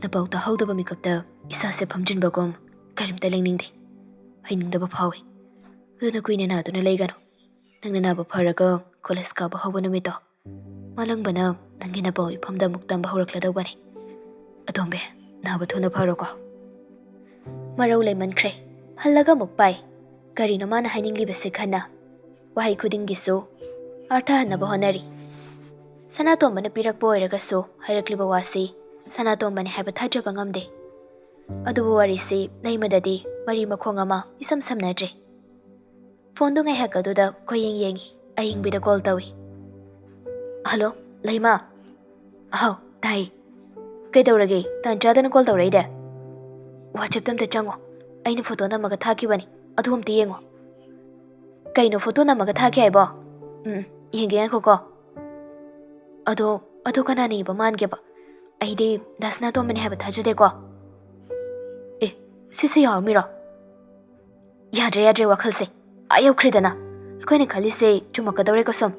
ꯅꯄꯥꯎ ꯇꯥꯍꯧꯗꯕ ꯃꯤꯀꯨꯞꯇ ꯏꯁꯥꯁꯦ ꯐꯝꯖꯤꯟꯕꯒꯨꯝ ꯀꯔꯤꯝꯇ ꯂꯦꯡꯅꯤꯡꯗꯦ ꯍꯩꯅꯤꯡꯗꯕ ꯐꯥꯎꯏ ꯑꯗꯨꯅ ꯀꯨꯏꯅ ꯅꯥꯗꯨꯅ ꯂꯩꯒꯅꯨ ꯅꯪꯅ ꯅꯥꯕ ꯐꯔꯒ ꯀꯣꯂꯦꯖ ꯀꯥꯕ ꯍꯧꯕ ꯅꯨꯃꯤꯠꯇꯣ ꯃꯥꯂꯪꯕꯅ ꯅꯪꯒꯤ ꯅꯄꯥꯎ ꯏꯐꯝꯗ ꯑꯃꯨꯛ ꯇꯝꯕ ꯍꯧꯔꯛꯂꯗꯧꯕꯅꯤ ꯑꯇꯣꯝꯕꯤ ꯅꯥꯕ ꯊꯨꯅ ꯐꯔꯣꯀꯣ ꯃꯔꯧ ꯂꯩꯃꯟꯈ꯭ꯔꯦ ꯍꯜꯂꯒ ꯑꯃꯨꯛ ꯄꯥꯏ ꯀꯔꯤꯅꯣ ꯃꯥꯅ ꯍꯥꯏꯅꯤꯡꯂꯤꯕꯁꯦ ꯈꯟꯅ ꯋꯥꯍꯩ ꯈꯨꯗꯤꯡꯒꯤꯁꯨ ꯑꯔꯊꯍꯟꯅꯕ ꯍꯣꯠꯅꯔꯤ ꯁꯅꯥꯇꯣꯝꯕꯅ ꯄꯤꯔꯛꯄ ꯑꯣꯏꯔꯒꯁꯨ ꯍꯥꯏꯔꯛꯂꯤꯕ ꯋꯥꯁꯤ ꯁꯅꯥꯇꯣꯝꯕꯅꯤ ꯍꯥꯏꯕ ꯊꯥꯖꯕ ꯉꯝꯗꯦ ꯑꯗꯨꯕꯨ ꯋꯥꯔꯤꯁꯤ ꯂꯩꯃꯗꯗꯤ ꯃꯔꯤ ꯃꯈꯣꯡ ꯑꯃ ꯏꯁꯝ ꯁꯝꯅꯗ꯭ꯔꯦ ꯐꯣꯟꯗꯨ ꯉꯥꯏꯍꯥꯛ ꯑꯗꯨꯗ ꯈꯣꯏꯌꯦꯡ ꯌꯦꯡꯉꯤ ꯑꯍꯤꯡꯕꯤꯗ ꯀꯣꯜ ꯇꯧꯏ ꯍꯜꯂꯣ ꯂꯩꯃꯥ ꯑꯍꯥꯎ ꯇꯥꯏ ꯀꯩꯗꯧꯔꯒꯦ ꯇꯥꯟ ꯆꯥꯗꯅ ꯀꯣꯜ ꯇꯧꯔꯛꯏꯗꯦ ꯋꯥꯆꯦꯞꯇ ꯑꯝꯇ ꯆꯪꯉꯣ ꯑꯩꯅ ꯐꯣꯇꯣ ꯅꯝꯃꯒ ꯊꯥꯈꯤꯕꯅꯤ ꯑꯗꯨ ꯑꯝꯇ ꯌꯦꯡꯉꯣ ꯀꯩꯅꯣ ꯐꯣꯇꯣ ꯅꯝꯃꯒ ꯊꯥꯈꯤ ꯍꯥꯏꯕꯣ ꯌꯦꯡꯒꯦ ꯉꯥꯏꯈꯣꯀꯣ ꯑꯗꯣ ꯀꯅꯥꯅ ꯏꯕ ꯃꯥꯟꯒꯦꯕ ꯑꯩꯗꯤ ꯗꯥꯁꯅꯥꯇꯣꯝꯕꯅꯤ ꯍꯥꯏꯕ ꯊꯥꯖꯗꯦꯀꯣ ꯑꯦ ꯁꯤꯁꯦ ꯌꯥꯎꯔꯝꯃꯤꯔꯣ ꯌꯥꯗ꯭ꯔꯦ ꯋꯥꯈꯜꯁꯦ ꯌꯧꯈ꯭ꯔꯦꯗꯅ ꯑꯩꯈꯣꯏꯅ ꯈꯜꯂꯤꯁꯦ ꯆꯨꯝꯃꯛꯀꯗꯧꯔꯦꯀꯣ ꯁꯨꯝ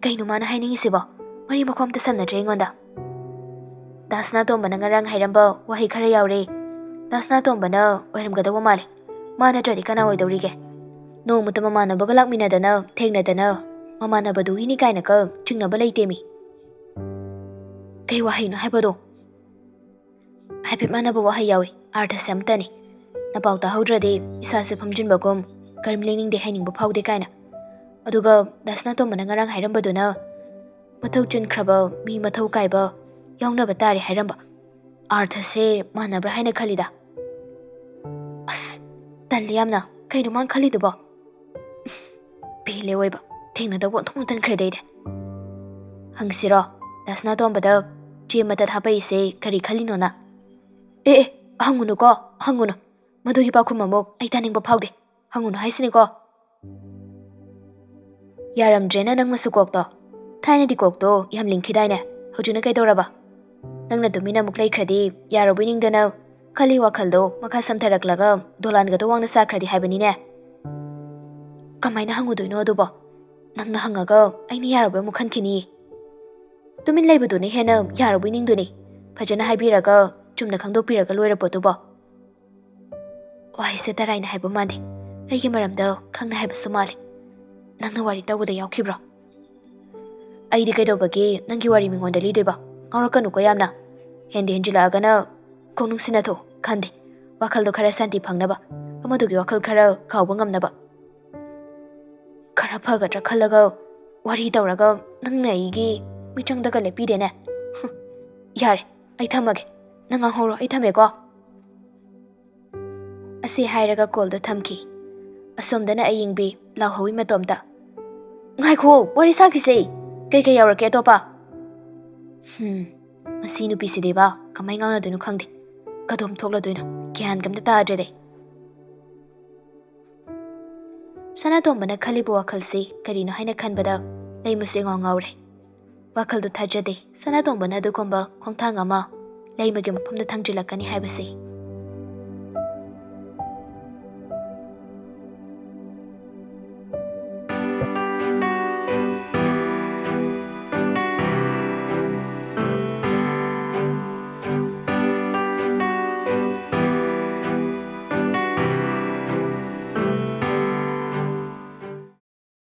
ꯀꯩꯅꯣ ꯃꯥꯅ ꯍꯥꯏꯅꯤꯡꯉꯤꯁꯤꯕꯣ ꯃꯔꯤ ꯃꯈꯣꯡ ꯑꯝꯇ ꯁꯝꯅꯗ꯭ꯔꯦ ꯑꯩꯉꯣꯟꯗ ꯗꯥꯁꯅꯥꯇꯣꯝꯕꯅ ꯉꯔꯥꯡ ꯍꯥꯏꯔꯝꯕ ꯋꯥꯍꯩ ꯈꯔ ꯌꯥꯎꯔꯦ ꯗꯥꯁꯅꯥꯇꯣꯝꯕꯅ ꯑꯣꯏꯔꯝꯒꯗꯧꯕ ꯃꯥꯜꯂꯦ ꯃꯥ ꯅꯠꯇ꯭ꯔꯗꯤ ꯀꯅꯥ ꯑꯣꯏꯗꯧꯔꯤꯒꯦ ꯅꯣꯡꯃꯇ ꯃꯃꯥꯟꯅꯕꯒ ꯂꯥꯛꯃꯤꯟꯅꯗꯅ ꯊꯦꯡꯅꯗꯅ ꯃꯃꯥꯟꯅꯕꯗꯨꯒꯤꯅꯤ ꯀꯥꯏꯅꯒ ꯆꯤꯡꯅꯕ ꯂꯩꯇꯦꯃꯤ ꯀꯩ ꯋꯥꯍꯩꯅꯣ ꯍꯥꯏꯕꯗꯣ ꯍꯥꯏꯐꯦꯠ ꯃꯥꯟꯅꯕ ꯋꯥꯍꯩ ꯌꯥꯎꯏ ꯑꯥꯔꯊꯁꯦ ꯑꯃꯇꯅꯤ ꯅꯄꯥꯎ ꯇꯥꯍꯧꯗ꯭ꯔꯗꯤ ꯏꯁꯥꯁꯦ ꯐꯝꯖꯤꯟꯕꯒꯨꯝ ꯀꯔꯤꯝ ꯂꯦꯡꯅꯤꯡꯗꯦ ꯍꯥꯏꯅꯤꯡꯕ ꯐꯥꯎꯗꯦ ꯀꯥꯏꯅ ꯑꯗꯨꯒ ꯗꯥꯁꯅꯥꯇꯣꯝꯕꯅ ꯉꯔꯥꯡ ꯍꯥꯏꯔꯝꯕꯗꯨꯅ ꯃꯊꯧ ꯆꯤꯟꯈ꯭ꯔꯕ ꯃꯤ ꯃꯊꯧ ꯀꯥꯏꯕ ꯌꯥꯎꯅꯕ ꯇꯥꯔꯦ ꯍꯥꯏꯔꯝꯕ ꯑꯥꯔꯊꯁꯦ ꯃꯥꯟꯅꯕ꯭ꯔꯥ ꯍꯥꯏꯅ ꯈꯜꯂꯤꯗ ꯑꯁ ꯇꯜꯂꯤ ꯌꯥꯝꯅ ꯀꯩꯅꯣ ꯃꯥꯅ ꯈꯜꯂꯤꯗꯨꯕꯣ ꯄꯦꯜꯂꯦ ꯑꯣꯏꯕ ꯊꯦꯡꯅꯗꯧꯕ ꯑꯣꯟꯊꯣꯛꯅ ꯇꯟꯈ꯭ꯔꯦꯗꯩꯗꯤ ꯍꯪꯁꯤꯔꯣ ꯗꯥꯁꯅꯥꯇꯣꯝꯕꯗ ꯆꯦ ꯃꯇꯠ ꯍꯥꯞꯄꯛꯏꯁꯦ ꯀꯔꯤ ꯈꯜꯂꯤꯅꯣꯅ ꯑꯦ ꯍꯪꯉꯨꯅꯨꯀꯣ ꯍꯪꯉꯨꯅꯨ ꯃꯗꯨꯒꯤ ꯄꯥꯎꯈꯨꯝ ꯑꯃꯨꯛ ꯑꯩ ꯇꯥꯅꯤꯡꯕ ꯐꯥꯎꯗꯦ ꯍꯪꯉꯨꯅꯨ ꯍꯥꯏꯁꯤꯅꯤꯀꯣ ꯌꯥꯔꯝꯗ꯭ꯔꯦꯅ ꯅꯪ ꯃꯁꯨ ꯀꯣꯛꯇꯣ ꯊꯥꯏꯅꯗꯤ ꯀꯣꯛꯇꯣ ꯌꯥꯝ ꯂꯤꯡꯈꯤꯗꯥꯏꯅꯦ ꯍꯧꯖꯤꯛꯅ ꯀꯩꯗꯧꯔꯕ ꯅꯪꯅ ꯇꯨꯃꯤꯟꯅ ꯑꯃꯨꯛ ꯂꯩꯈ꯭ꯔꯗꯤ ꯌꯥꯔꯕꯣꯏ ꯅꯤꯡꯗꯅ ꯈꯜꯂꯤ ꯋꯥꯈꯜꯗꯣ ꯃꯈꯥ ꯁꯝꯊꯔꯛꯂꯒ ꯗꯣꯂꯥꯟꯒꯗꯣ ꯋꯥꯡꯅ ꯁꯥꯈ꯭ꯔꯗꯤ ꯍꯥꯏꯕꯅꯤꯅꯦ ꯀꯃꯥꯏꯅ ꯍꯪꯉꯨꯗꯣꯏꯅꯣ ꯑꯗꯨꯕꯣ ꯅꯪꯅ ꯍꯪꯉꯒ ꯑꯩꯅ ꯌꯥꯔꯕꯣꯏ ꯑꯃꯨꯛ ꯈꯟꯈꯤꯅꯤ ꯇꯨꯃꯤꯟ ꯂꯩꯕꯗꯨꯅ ꯍꯦꯟꯅ ꯌꯥꯔꯕꯣꯏ ꯅꯤꯡꯗꯨꯅꯤ ꯐꯖꯅ ꯍꯥꯏꯕꯤꯔꯒ ꯆꯨꯝꯅ ꯈꯪꯗꯣꯛꯄꯤꯔꯒ ꯂꯣꯏꯔ ꯄꯣꯠꯇꯨꯕꯣ ꯋꯥꯍꯩꯁꯦ ꯇꯔꯥꯏꯅ ꯍꯥꯏꯕ ꯃꯥꯟꯗꯦ ꯑꯩꯒꯤ ꯃꯔꯝꯗ ꯈꯪꯅ ꯍꯥꯏꯕꯁꯨ ꯃꯥꯜꯂꯤ ꯅꯪꯅ ꯋꯥꯔꯤ ꯇꯧꯕꯗ ꯌꯥꯎꯈꯤꯕ꯭ꯔꯣ ꯑꯩꯗꯤ ꯀꯩꯗꯧꯕꯒꯤ ꯅꯪꯒꯤ ꯋꯥꯔꯤ ꯃꯤꯉꯣꯟꯗ ꯂꯤꯗꯣꯏꯕ ꯉꯥꯎꯔꯛꯀꯅꯨꯀꯣ ꯌꯥꯝꯅ ꯍꯦꯟꯖꯤꯜꯂꯛꯑꯒꯅ ꯀꯣꯛ ꯅꯨꯡꯁꯤꯟꯅꯊꯣꯛ ꯈꯟꯗꯦ ꯋꯥꯈꯜꯗꯣ ꯈꯔ ꯁꯥꯟꯇꯤ ꯐꯪꯅꯕ ꯑꯃꯗꯨꯒꯤ ꯋꯥꯈꯜ ꯈꯔ ꯀꯥꯎꯕ ꯉꯝꯅꯕ ꯈꯔ ꯐꯒꯗ꯭ꯔꯥ ꯈꯜꯂꯒ ꯋꯥꯔꯤ ꯇꯧꯔꯒ ꯅꯪꯅ ꯑꯩꯒꯤ ꯃꯤꯆꯪꯗꯒ ꯂꯦꯞꯄꯤꯗꯦꯅꯦ ꯌꯥꯔꯦ ꯑꯩ ꯊꯝꯃꯒꯦ ꯅꯪ ꯉꯥꯡꯍꯧꯔꯣ ꯑꯩ ꯊꯝꯃꯦꯀꯣ ꯑꯁꯤ ꯍꯥꯏꯔꯒ ꯀꯣꯜꯗꯣ ꯊꯝꯈꯤ ꯑꯁꯣꯝꯗꯅ ꯑꯌꯤꯡꯕꯤ ꯂꯥꯎꯍꯧꯋꯤ ꯃꯇꯣꯝꯇ ꯉꯥꯏꯈꯣ ꯋꯥꯔꯤ ꯁꯥꯈꯤꯁꯦ ꯀꯩ ꯌꯥꯎꯔꯛꯀꯦ ꯑꯇꯣꯞꯄ ꯃꯁꯤ ꯅꯨꯄꯤꯁꯤꯗꯤꯕ ꯀꯃꯥꯏ ꯉꯥꯡꯅꯗꯣꯏꯅꯣ ꯈꯪꯗꯦ ꯀꯗꯣꯝ ꯊꯣꯛꯂꯗꯣꯏꯅꯣ ꯒ꯭ꯌꯥꯟ ꯀꯝꯇ ꯇꯥꯗ꯭ꯔꯦꯗꯦ ꯁꯅꯥꯇꯣꯝꯕꯅ ꯈꯜꯂꯤꯕ ꯋꯥꯈꯜꯁꯤ ꯀꯔꯤꯅꯣ ꯍꯥꯏꯅ ꯈꯟꯕꯗ ꯂꯩꯃꯁꯨ ꯏꯉꯥꯎ ꯉꯥꯎꯔꯦ ꯋꯥꯈꯜꯗꯨ ꯊꯥꯖꯗꯦ ꯁꯅꯥꯇꯣꯝꯕꯅ ꯑꯗꯨꯒꯨꯝꯕ ꯈꯣꯡꯊꯥꯡ ꯑꯃ ꯂꯩꯃꯒꯤ ꯃꯐꯝꯗ ꯊꯥꯡꯖꯤꯜꯂꯛꯀꯅꯤ ꯍꯥꯏꯕꯁꯤ